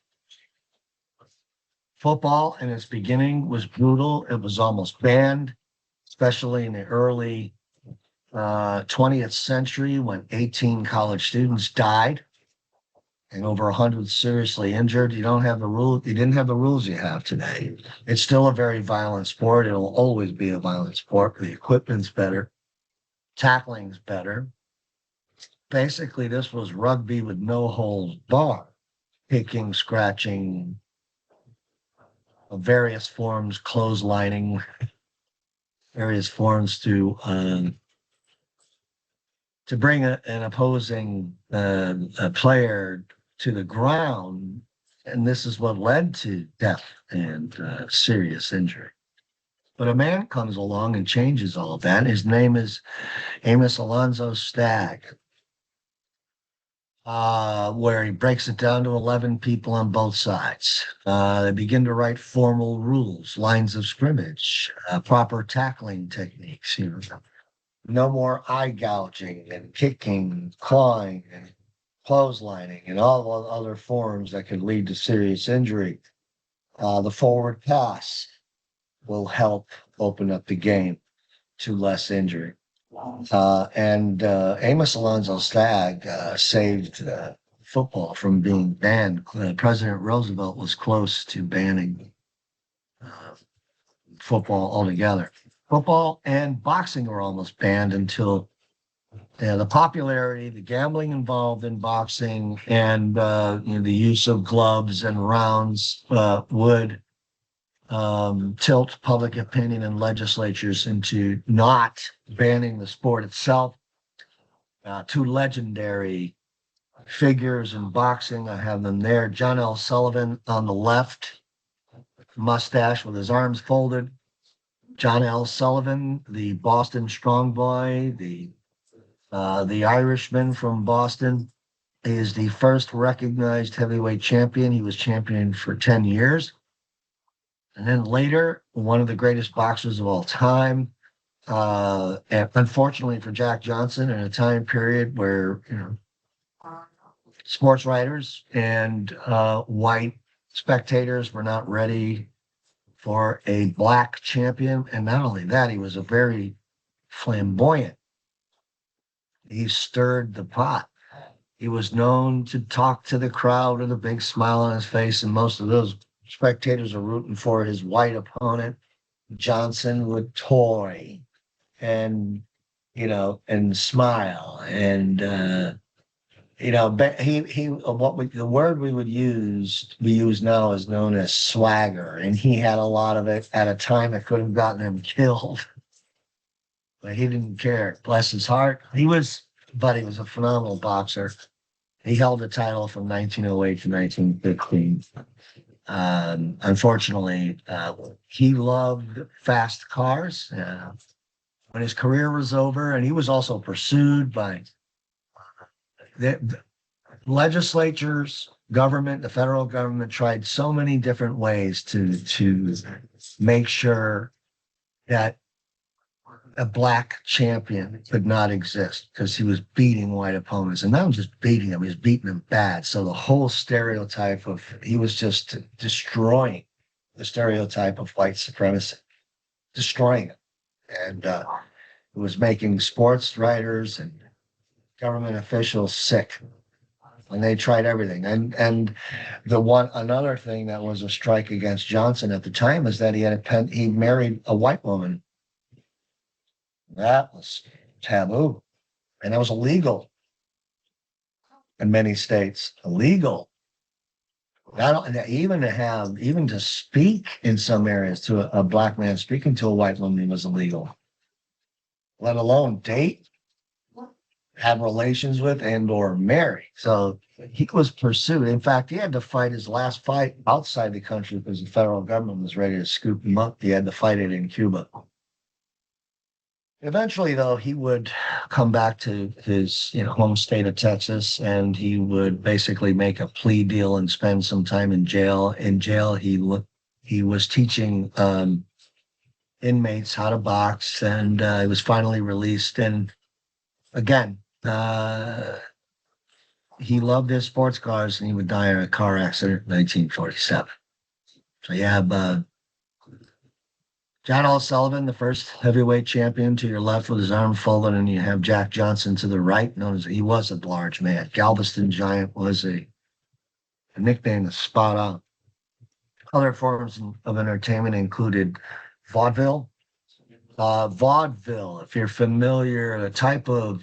Football in its beginning was brutal. It was almost banned, especially in the early 20th century when 18 college students died and over 100 seriously injured. You didn't have the rules you have today. It's still a very violent sport. It'll always be a violent sport. The equipment's better. Tackling's better. Basically, this was rugby with no holds barred. Kicking, scratching, various forms, clotheslining, various forms to bring an opposing player to the ground, and this is what led to death and serious injury. But a man comes along and changes all of that. His name is Amos Alonzo Stagg, where he breaks it down to 11 people on both sides. They begin to write formal rules, lines of scrimmage, proper tackling techniques. No more eye gouging and kicking, clawing, and clotheslining, and all the other forms that could lead to serious injury. The forward pass will help open up the game to less injury. And Amos Alonzo Stagg saved football from being banned. President Roosevelt was close to banning uh, football altogether. Football and boxing were almost banned until the popularity, the gambling involved in boxing, and the use of gloves and rounds would tilt public opinion and legislatures into not banning the sport itself. Two legendary figures in boxing, I have them there. John L. Sullivan on the left, mustache with his arms folded. John L. Sullivan, the Boston strong boy, the Irishman from Boston, is the first recognized heavyweight champion. He was champion for 10 years. And then later, one of the greatest boxers of all time. And unfortunately for Jack Johnson, in a time period where sports writers and white spectators were not ready for a black champion. And not only that, he was a very flamboyant. He stirred the pot. He was known to talk to the crowd with a big smile on his face, and most of those spectators are rooting for his white opponent. Johnson would toy and and smile, and but the word we use now is known as swagger, and he had a lot of it at a time that could have gotten him killed, but he didn't care. Bless his heart. He was a phenomenal boxer. He held the title from 1908 to 1915. Unfortunately, he loved fast cars. When his career was over, and he was also pursued by the legislatures, government, the federal government tried so many different ways to make sure that a black champion could not exist, because he was beating white opponents, and not just beating them, he was beating them bad. So the whole stereotype of he was just destroying the stereotype of white supremacy, destroying it, and it was making sports writers and government officials sick. And they tried everything. And another thing that was a strike against Johnson at the time is that he married a white woman. That was taboo, and that was illegal in many states. Illegal. Even to speak in some areas to a black man speaking to a white woman was illegal. Let alone date, have relations with, and/or marry. So he was pursued. In fact, he had to fight his last fight outside the country because the federal government was ready to scoop him up. He had to fight it in Cuba. Eventually, though, he would come back to his home state of Texas, and he would basically make a plea deal and spend some time in jail. In jail, he was teaching inmates how to box, and he was finally released. And again, he loved his sports cars, and he would die in a car accident in 1947. So you have John L. Sullivan, the first heavyweight champion, to your left with his arm folded, and you have Jack Johnson to the right. He was a large man. Galveston Giant was a nickname that's spot on. Other forms of entertainment included vaudeville. Vaudeville, if you're familiar, the type of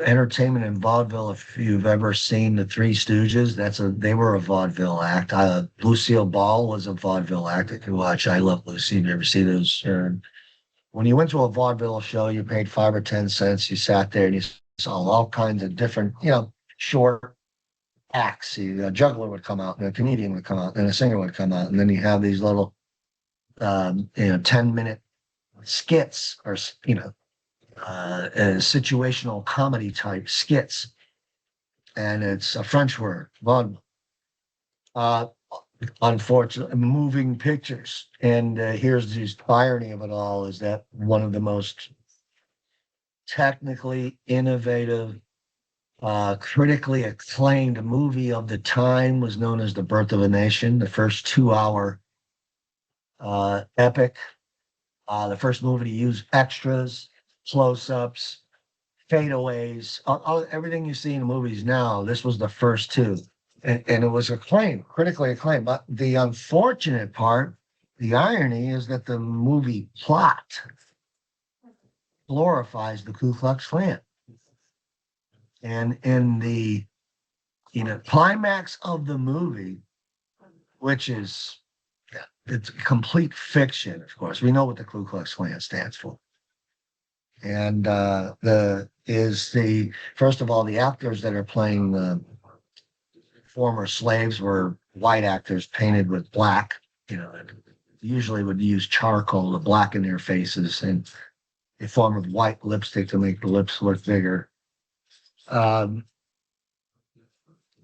entertainment in vaudeville, if you've ever seen the Three Stooges, they were a vaudeville act. Lucille Ball was a vaudeville act. If you watch I Love Lucy, if you ever see those, when you went to a vaudeville show, you paid 5 or 10 cents. You sat there and you saw all kinds of different, short acts. A juggler would come out, and a comedian would come out, and a singer would come out, and then you have these little, 10-minute skits, or situational comedy type skits, and it's a French word, vaudeville. Unfortunately, moving pictures. And here's the irony of it all, is that one of the most technically innovative critically acclaimed movie of the time, was known as The Birth of a Nation, the first 2 hour epic. The first movie to use extras, close-ups, fadeaways, everything you see in movies now. This was the first two, and it was acclaimed, critically acclaimed. But the unfortunate part, the irony, is that the movie plot glorifies the Ku Klux Klan, and in the climax of the movie, which is it's complete fiction. Of course, we know what the Ku Klux Klan stands for. And first of all, the actors that are playing the former slaves were white actors painted with black. Usually would use charcoal to blacken their faces, and a form of white lipstick to make the lips look bigger.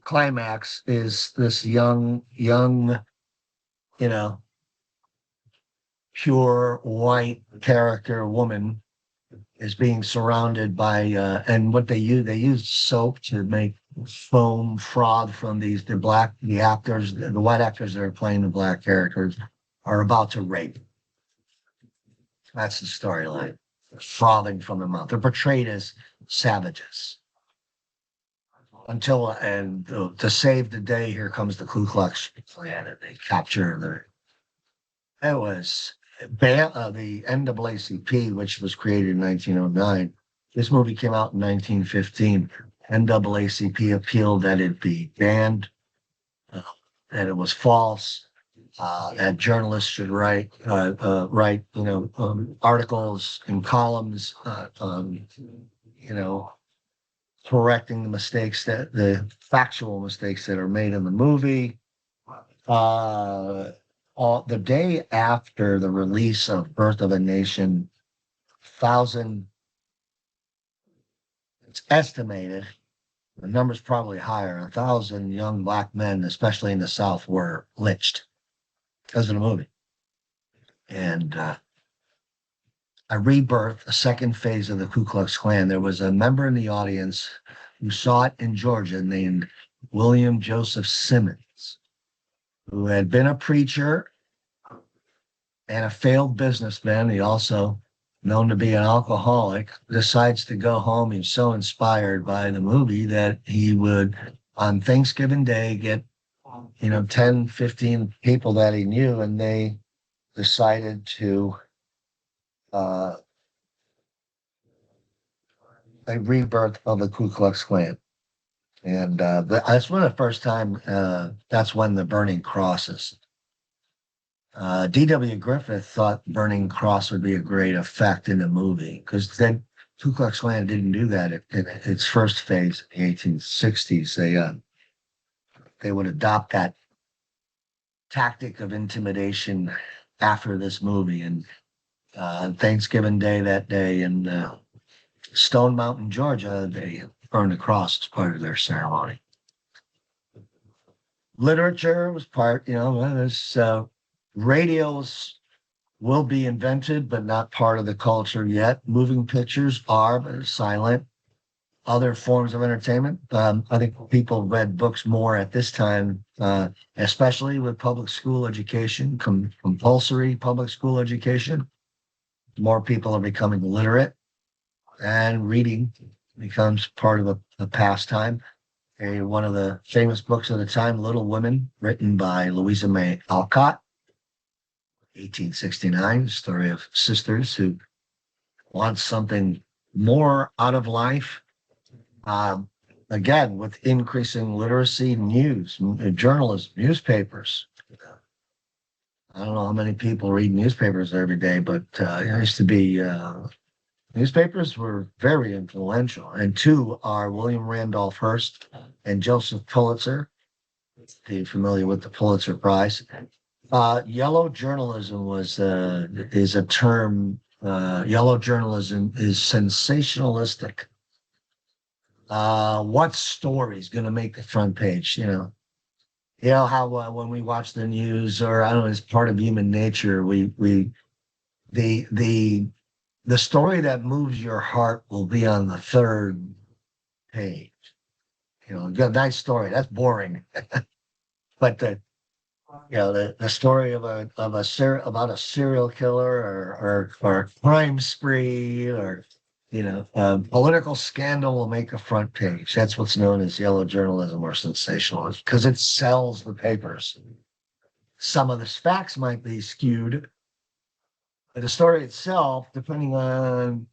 Climax is this young, pure white character woman is being surrounded by and what they use soap to make foam froth from the actors, the white actors that are playing the black characters are about to rape. That's the storyline. Frothing from the mouth. They're portrayed as savages. To save the day, here comes the Ku Klux Klan, and they capture it was the NAACP, which was created in 1909. This movie came out in 1915. NAACP appealed that it be banned, that it was false, that journalists should write articles and columns, correcting the factual mistakes that are made in the movie. The day after the release of Birth of a Nation, it's estimated, the number's probably higher, 1,000 young black men, especially in the South, were lynched because of the movie. And a second phase of the Ku Klux Klan. There was a member in the audience who saw it in Georgia named William Joseph Simmons, who had been a preacher and a failed businessman. He also known to be an alcoholic, decides to go home. He's so inspired by the movie that he would, on Thanksgiving Day, get 10, 15 people that he knew, and they decided to a rebirth of the Ku Klux Klan. And that's when the first time, that's when the burning crosses. D.W. Griffith thought burning cross would be a great effect in the movie, because then Ku Klux Klan didn't do that in its first phase in the 1860s. They would adopt that tactic of intimidation after this movie. And Thanksgiving Day that day in Stone Mountain, Georgia, they burned the cross as part of their ceremony. Literature was part, radios will be invented, but not part of the culture yet. Moving pictures are, but they're silent. Other forms of entertainment. I think people read books more at this time, especially with public school education, compulsory public school education. More people are becoming literate, and reading becomes part of a pastime. One of the famous books of the time, Little Women, written by Louisa May Alcott, 1869, story of sisters who want something more out of life. Again, with increasing literacy, journalism, newspapers. I don't know how many people read newspapers every day, but it used to be newspapers were very influential. And two are William Randolph Hearst and Joseph Pulitzer. Are you familiar with the Pulitzer Prize? Yellow journalism is a term. Yellow journalism is sensationalistic. What story is going to make the front page? How when we watch the news, or I don't know, it's part of human nature. The story that moves your heart will be on the third page. nice story. That's boring. But the story of about a serial killer or a crime spree or a political scandal will make a front page. That's what's known as yellow journalism or sensationalism because it sells the papers. Some of the facts might be skewed, but the story itself, depending on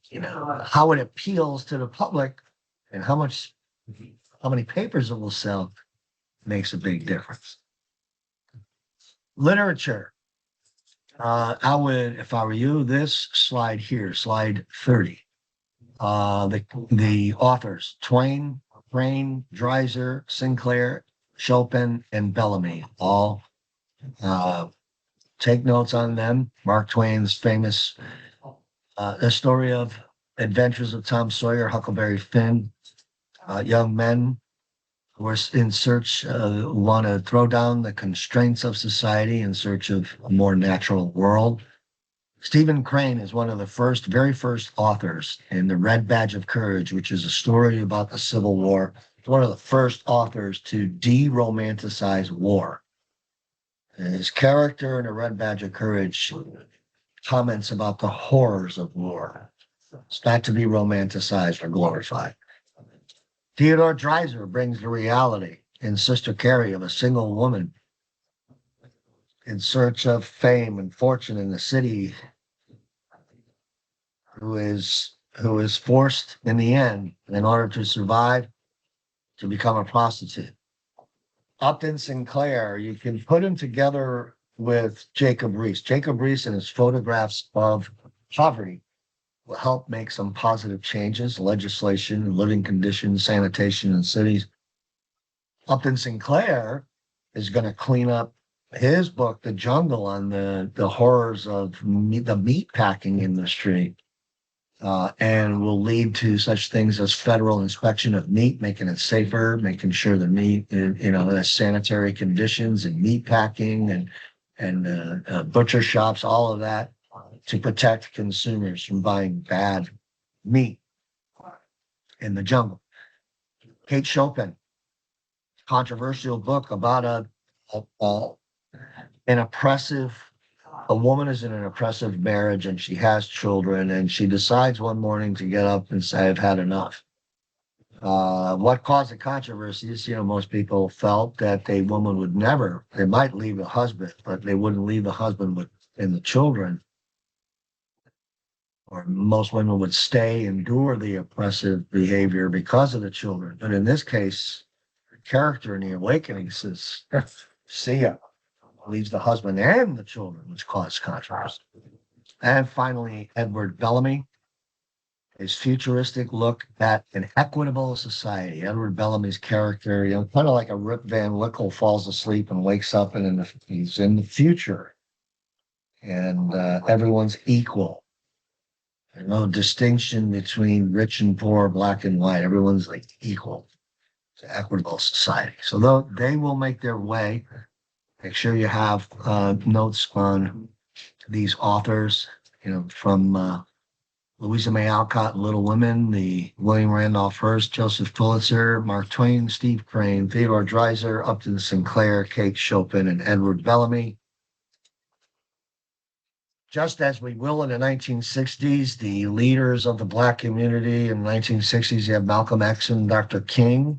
how it appeals to the public and how many papers it will sell, makes a big difference. Literature. I would, if I were you, this slide here, slide 30. The authors, Twain, Crane, Dreiser, Sinclair, Chopin, and Bellamy, all take notes on them. Mark Twain's famous The Story of Adventures of Tom Sawyer, Huckleberry Finn, young men who are in search, want to throw down the constraints of society in search of a more natural world. Stephen Crane is one of the very first authors in The Red Badge of Courage, which is a story about the Civil War. He's one of the first authors to de-romanticize war. And his character in The Red Badge of Courage comments about the horrors of war. It's not to be romanticized or glorified. Theodore Dreiser brings the reality in Sister Carrie of a single woman in search of fame and fortune in the city who is forced in the end, in order to survive, to become a prostitute. Upton Sinclair, you can put him together with Jacob Riis. Jacob Riis and his photographs of poverty will help make some positive changes, legislation, living conditions, sanitation in cities. Upton Sinclair is going to clean up his book, The Jungle, on the horrors of the meat packing industry, and will lead to such things as federal inspection of meat, making it safer, making sure the meat, has sanitary conditions and meat packing and butcher shops, all of that, to protect consumers from buying bad meat in the jungle. Kate Chopin, controversial book about a woman is in an oppressive marriage and she has children and she decides one morning to get up and say, I've had enough. What caused the controversy is, most people felt that a woman they might leave the husband, but they wouldn't leave the husband and the children. Or most women would endure the oppressive behavior because of the children. But in this case, the character in The Awakening says, see ya, leaves the husband and the children, which caused controversy. And finally, Edward Bellamy, his futuristic look at an equitable society. Edward Bellamy's character, kind of like a Rip Van Winkle, falls asleep and wakes up and he's in the future. And everyone's equal. There's no distinction between rich and poor, black and white. Everyone's like equal. It's an equitable society. So they will make their way. Make sure you have notes on these authors, from Louisa May Alcott, Little Women, the William Randolph Hearst, Joseph Pulitzer, Mark Twain, Steve Crane, Theodore Dreiser, Upton Sinclair, Kate Chopin, and Edward Bellamy. Just as we will in the 1960s, the leaders of the Black community in the 1960s, you have Malcolm X and Dr. King.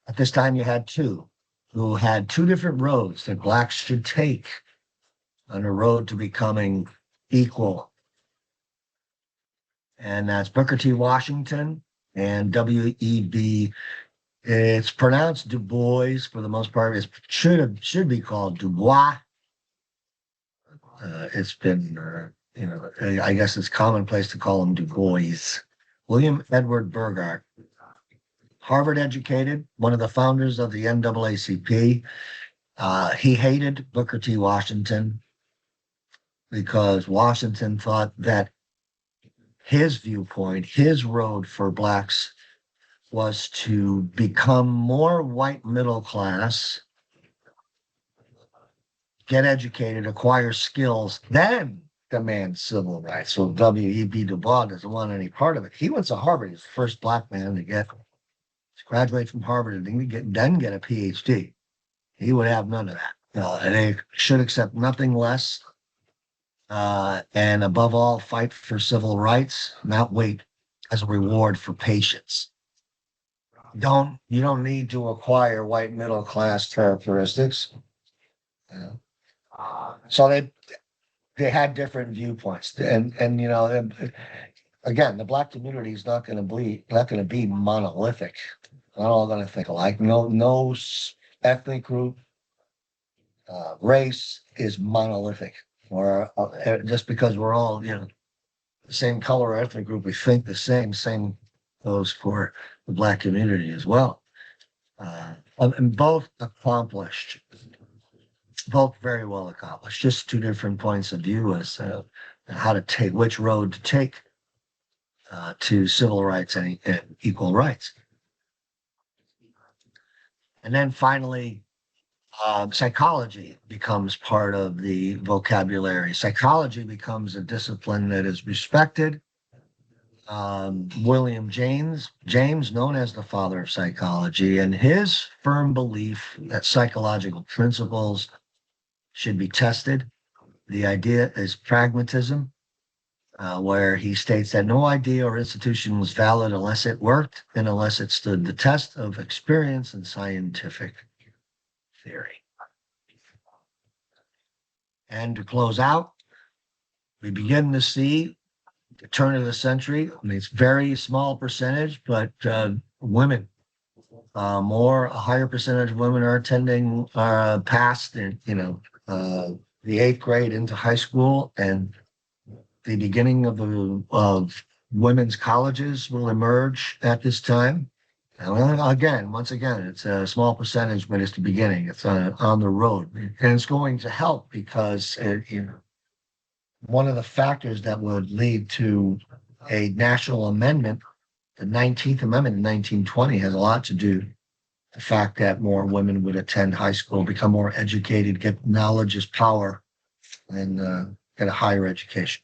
At this time, you had two who had two different roads that Blacks should take on a road to becoming equal. And that's Booker T. Washington and W.E.B. It's pronounced Du Bois for the most part. It should be called Du Bois. It's been, I guess it's commonplace to call him Du Bois. William Edward Burghardt, Harvard educated, one of the founders of the NAACP. He hated Booker T. Washington because Washington thought that his viewpoint, his road for Blacks was to become more white middle class, get educated, acquire skills, then demand civil rights. So W.E.B. Du Bois doesn't want any part of it. He went to Harvard. He's the first Black man to get graduate from Harvard, and then get a PhD. He would have none of that. And they should accept nothing less. And above all, fight for civil rights, not wait as a reward for patience. You don't need to acquire white middle class characteristics. Uh, so they had different viewpoints, and again, the Black community is not going to be monolithic. Not all going to think alike. No ethnic group, race is monolithic, or just because we're all the same color or ethnic group, we think the same. Same goes for the Black community as well. And both accomplished, both very well accomplished. Just two different points of view as how to take which road to take to civil rights and equal rights. And then finally, psychology becomes part of the vocabulary. Psychology becomes a discipline that is respected. William James, known as the father of psychology, and his firm belief that psychological principles should be tested. The idea is pragmatism, where he states that no idea or institution was valid unless it worked and unless it stood the test of experience and scientific theory. And to close out, we begin to see the turn of the century. I mean, it's very small percentage, but women, a higher percentage of women are attending past the 8th grade into high school, and the beginning of women's colleges will emerge at this time. And once again, it's a small percentage, but it's the beginning. It's on the road, and it's going to help because one of the factors that would lead to a national amendment, the 19th Amendment in 1920, has a lot to do with the fact that more women would attend high school, become more educated, get knowledge is power, and get a higher education.